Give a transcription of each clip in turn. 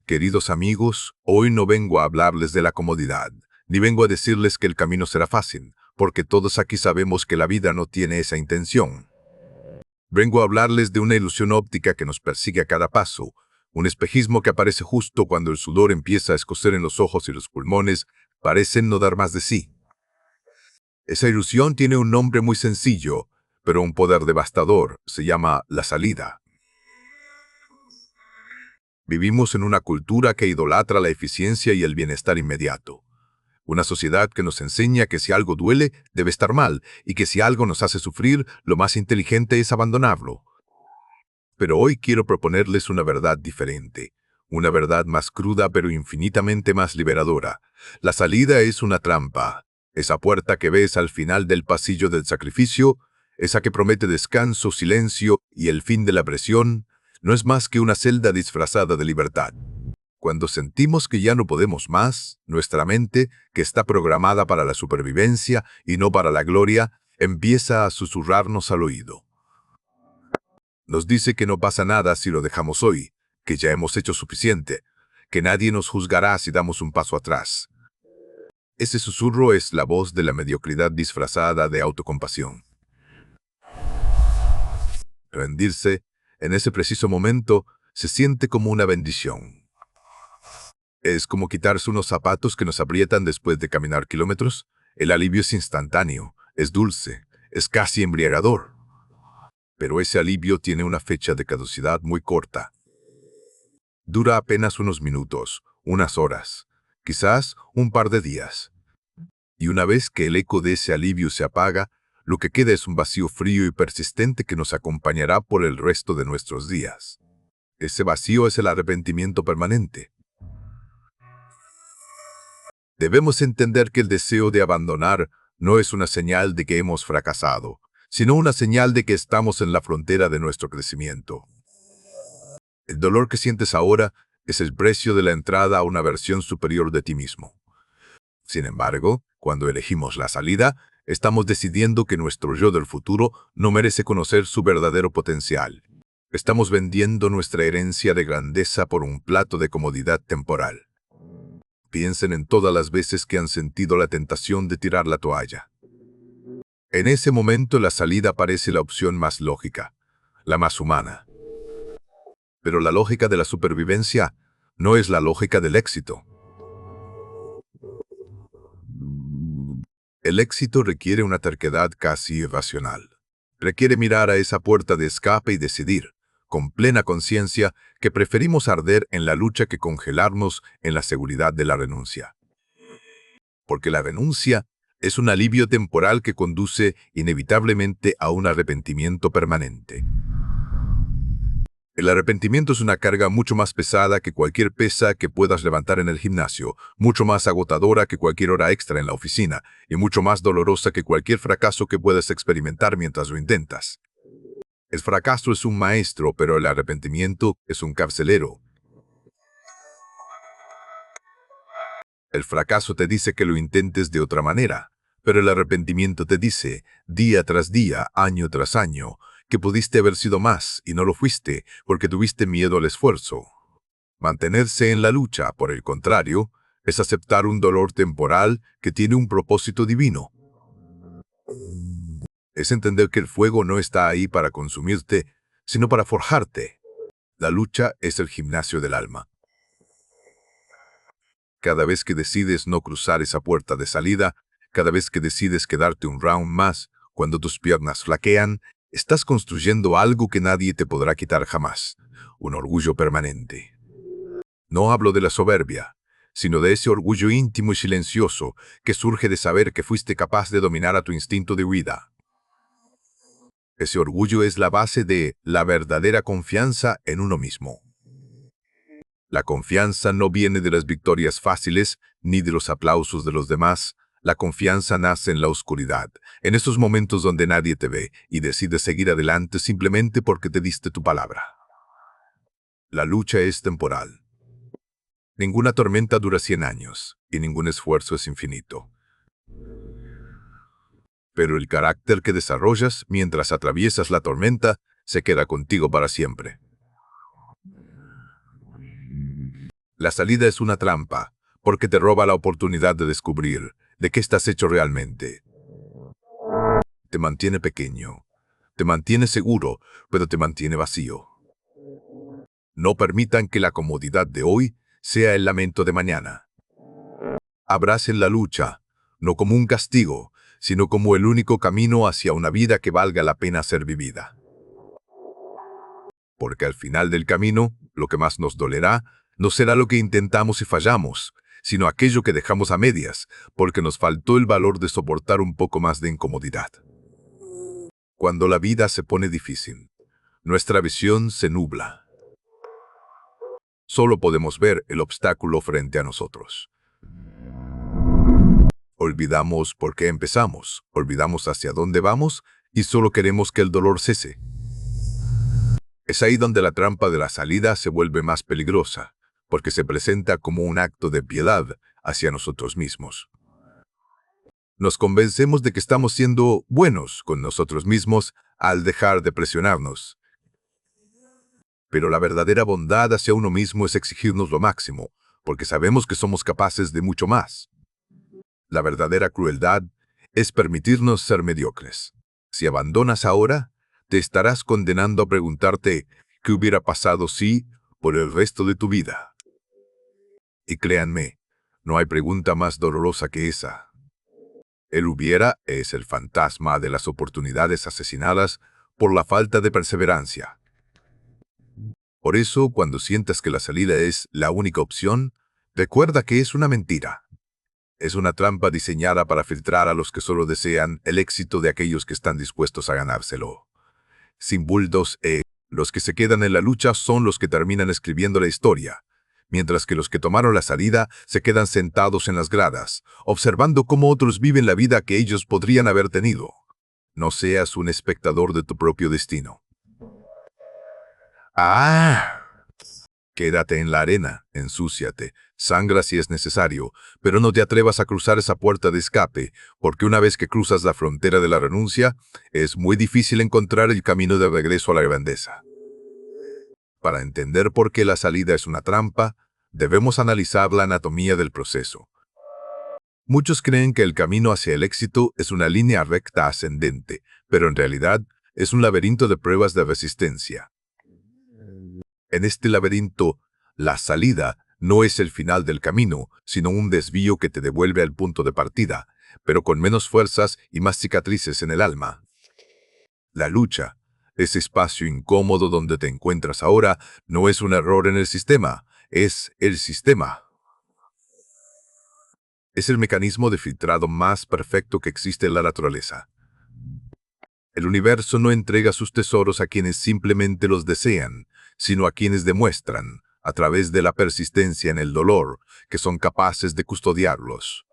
Queridos amigos, hoy no vengo a hablarles de la comodidad, ni vengo a decirles que el camino será fácil, porque todos aquí sabemos que la vida no tiene esa intención. Vengo a hablarles de una ilusión óptica que nos persigue a cada paso, un espejismo que aparece justo cuando el sudor empieza a escocer en los ojos y los pulmones parecen no dar más de sí. Esa ilusión tiene un nombre muy sencillo, pero un poder devastador. Se llama la salida. Vivimos en una cultura que idolatra la eficiencia y el bienestar inmediato. Una sociedad que nos enseña que si algo duele, debe estar mal, y que si algo nos hace sufrir, lo más inteligente es abandonarlo. Pero hoy quiero proponerles una verdad diferente, una verdad más cruda pero infinitamente más liberadora. La salida es una trampa. Esa puerta que ves al final del pasillo del sacrificio, esa que promete descanso, silencio y el fin de la presión, no es más que una celda disfrazada de libertad. Cuando sentimos que ya no podemos más, nuestra mente, que está programada para la supervivencia y no para la gloria, empieza a susurrarnos al oído. Nos dice que no pasa nada si lo dejamos hoy, que ya hemos hecho suficiente, que nadie nos juzgará si damos un paso atrás. Ese susurro es la voz de la mediocridad disfrazada de autocompasión. Rendirse, en ese preciso momento, se siente como una bendición. Es como quitarse unos zapatos que nos aprietan después de caminar kilómetros. El alivio es instantáneo, es dulce, es casi embriagador. Pero ese alivio tiene una fecha de caducidad muy corta. Dura apenas unos minutos, unas horas, quizás un par de días. Y una vez que el eco de ese alivio se apaga, lo que queda es un vacío frío y persistente que nos acompañará por el resto de nuestros días. Ese vacío es el arrepentimiento permanente. Debemos entender que el deseo de abandonar no es una señal de que hemos fracasado, sino una señal de que estamos en la frontera de nuestro crecimiento. El dolor que sientes ahora es el precio de la entrada a una versión superior de ti mismo. Sin embargo, cuando elegimos la salida, estamos decidiendo que nuestro yo del futuro no merece conocer su verdadero potencial. Estamos vendiendo nuestra herencia de grandeza por un plato de comodidad temporal. Piensen en todas las veces que han sentido la tentación de tirar la toalla. En ese momento la salida parece la opción más lógica, la más humana. Pero la lógica de la supervivencia no es la lógica del éxito. El éxito requiere una terquedad casi irracional. Requiere mirar a esa puerta de escape y decidir, con plena conciencia, que preferimos arder en la lucha que congelarnos en la seguridad de la renuncia. Porque la renuncia es un alivio temporal que conduce inevitablemente a un arrepentimiento permanente. El arrepentimiento es una carga mucho más pesada que cualquier pesa que puedas levantar en el gimnasio, mucho más agotadora que cualquier hora extra en la oficina, y mucho más dolorosa que cualquier fracaso que puedas experimentar mientras lo intentas. El fracaso es un maestro, pero el arrepentimiento es un carcelero. El fracaso te dice que lo intentes de otra manera, pero el arrepentimiento te dice, día tras día, año tras año, que pudiste haber sido más y no lo fuiste porque tuviste miedo al esfuerzo. Mantenerse en la lucha, por el contrario, es aceptar un dolor temporal que tiene un propósito divino. Es entender que el fuego no está ahí para consumirte, sino para forjarte. La lucha es el gimnasio del alma. Cada vez que decides no cruzar esa puerta de salida, cada vez que decides quedarte un round más, cuando tus piernas flaquean, estás construyendo algo que nadie te podrá quitar jamás, un orgullo permanente. No hablo de la soberbia, sino de ese orgullo íntimo y silencioso que surge de saber que fuiste capaz de dominar a tu instinto de huida. Ese orgullo es la base de la verdadera confianza en uno mismo. La confianza no viene de las victorias fáciles ni de los aplausos de los demás. La confianza nace en la oscuridad, en esos momentos donde nadie te ve y decides seguir adelante simplemente porque te diste tu palabra. La lucha es temporal. Ninguna tormenta dura 100 años y ningún esfuerzo es infinito. Pero el carácter que desarrollas mientras atraviesas la tormenta se queda contigo para siempre. La salida es una trampa, porque te roba la oportunidad de descubrir de qué estás hecho realmente. Te mantiene pequeño, te mantiene seguro, pero te mantiene vacío. No permitan que la comodidad de hoy sea el lamento de mañana. Abracen la lucha, no como un castigo, sino como el único camino hacia una vida que valga la pena ser vivida. Porque al final del camino, lo que más nos dolerá no será lo que intentamos y fallamos, sino aquello que dejamos a medias, porque nos faltó el valor de soportar un poco más de incomodidad. Cuando la vida se pone difícil, nuestra visión se nubla. Solo podemos ver el obstáculo frente a nosotros. Olvidamos por qué empezamos, olvidamos hacia dónde vamos y solo queremos que el dolor cese. Es ahí donde la trampa de la salida se vuelve más peligrosa, porque se presenta como un acto de piedad hacia nosotros mismos. Nos convencemos de que estamos siendo buenos con nosotros mismos al dejar de presionarnos. Pero la verdadera bondad hacia uno mismo es exigirnos lo máximo, porque sabemos que somos capaces de mucho más. La verdadera crueldad es permitirnos ser mediocres. Si abandonas ahora, te estarás condenando a preguntarte qué hubiera pasado si por el resto de tu vida. Y créanme, no hay pregunta más dolorosa que esa. El hubiera es el fantasma de las oportunidades asesinadas por la falta de perseverancia. Por eso, cuando sientas que la salida es la única opción, recuerda que es una mentira. Es una trampa diseñada para filtrar a los que solo desean el éxito de aquellos que están dispuestos a ganárselo. Sin bultos, los que se quedan en la lucha son los que terminan escribiendo la historia, mientras que los que tomaron la salida se quedan sentados en las gradas, observando cómo otros viven la vida que ellos podrían haber tenido. No seas un espectador de tu propio destino. Quédate en la arena, ensúciate, sangra si es necesario, pero no te atrevas a cruzar esa puerta de escape, porque una vez que cruzas la frontera de la renuncia, es muy difícil encontrar el camino de regreso a la grandeza. Para entender por qué la salida es una trampa, debemos analizar la anatomía del proceso. Muchos creen que el camino hacia el éxito es una línea recta ascendente, pero en realidad es un laberinto de pruebas de resistencia. En este laberinto, la salida no es el final del camino, sino un desvío que te devuelve al punto de partida, pero con menos fuerzas y más cicatrices en el alma. La lucha, ese espacio incómodo donde te encuentras ahora, no es un error en el sistema, es el sistema. Es el mecanismo de filtrado más perfecto que existe en la naturaleza. El universo no entrega sus tesoros a quienes simplemente los desean, sino a quienes demuestran, a través de la persistencia en el dolor, que son capaces de custodiarlos.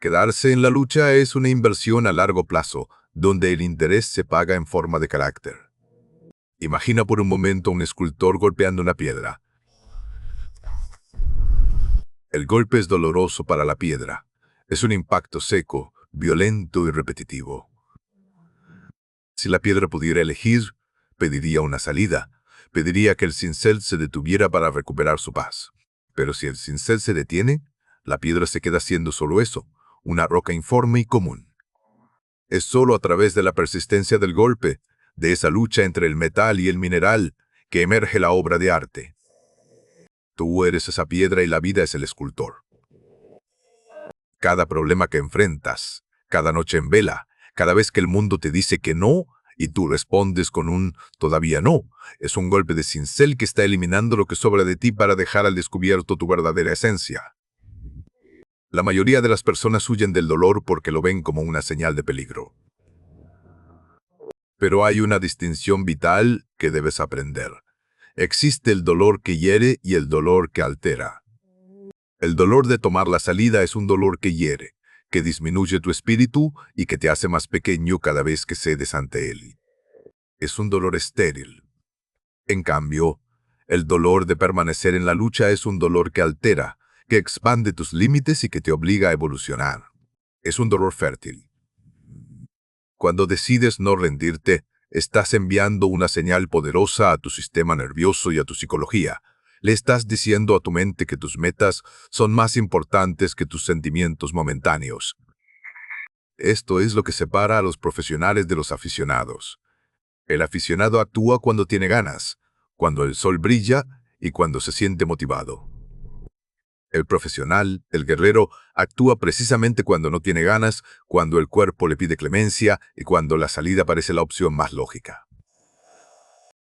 Quedarse en la lucha es una inversión a largo plazo, donde el interés se paga en forma de carácter. Imagina por un momento a un escultor golpeando una piedra. El golpe es doloroso para la piedra. Es un impacto seco, violento y repetitivo. Si la piedra pudiera elegir, pediría una salida. Pediría que el cincel se detuviera para recuperar su paz. Pero si el cincel se detiene, la piedra se queda siendo solo eso, una roca informe y común. Es solo a través de la persistencia del golpe, de esa lucha entre el metal y el mineral, que emerge la obra de arte. Tú eres esa piedra y la vida es el escultor. Cada problema que enfrentas, cada noche en vela, cada vez que el mundo te dice que no, y tú respondes con un «todavía no», es un golpe de cincel que está eliminando lo que sobra de ti para dejar al descubierto tu verdadera esencia. La mayoría de las personas huyen del dolor porque lo ven como una señal de peligro. Pero hay una distinción vital que debes aprender. Existe el dolor que hiere y el dolor que altera. El dolor de tomar la salida es un dolor que hiere, que disminuye tu espíritu y que te hace más pequeño cada vez que cedes ante él. Es un dolor estéril. En cambio, el dolor de permanecer en la lucha es un dolor que altera, que expande tus límites y que te obliga a evolucionar. Es un dolor fértil. Cuando decides no rendirte, estás enviando una señal poderosa a tu sistema nervioso y a tu psicología. Le estás diciendo a tu mente que tus metas son más importantes que tus sentimientos momentáneos. Esto es lo que separa a los profesionales de los aficionados. El aficionado actúa cuando tiene ganas, cuando el sol brilla y cuando se siente motivado. El profesional, el guerrero, actúa precisamente cuando no tiene ganas, cuando el cuerpo le pide clemencia y cuando la salida parece la opción más lógica.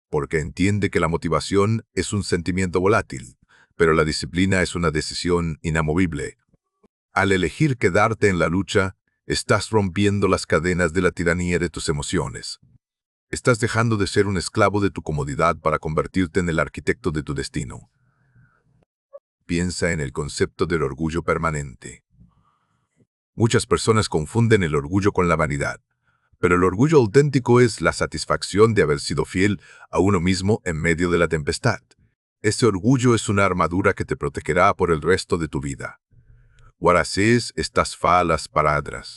Porque entiende que la motivación es un sentimiento volátil, pero la disciplina es una decisión inamovible. Al elegir quedarte en la lucha, estás rompiendo las cadenas de la tiranía de tus emociones. Estás dejando de ser un esclavo de tu comodidad para convertirte en el arquitecto de tu destino. Piensa en el concepto del orgullo permanente. Muchas personas confunden el orgullo con la vanidad, pero el orgullo auténtico es la satisfacción de haber sido fiel a uno mismo en medio de la tempestad. Ese orgullo es una armadura que te protegerá por el resto de tu vida. Guarda estas falas paradras.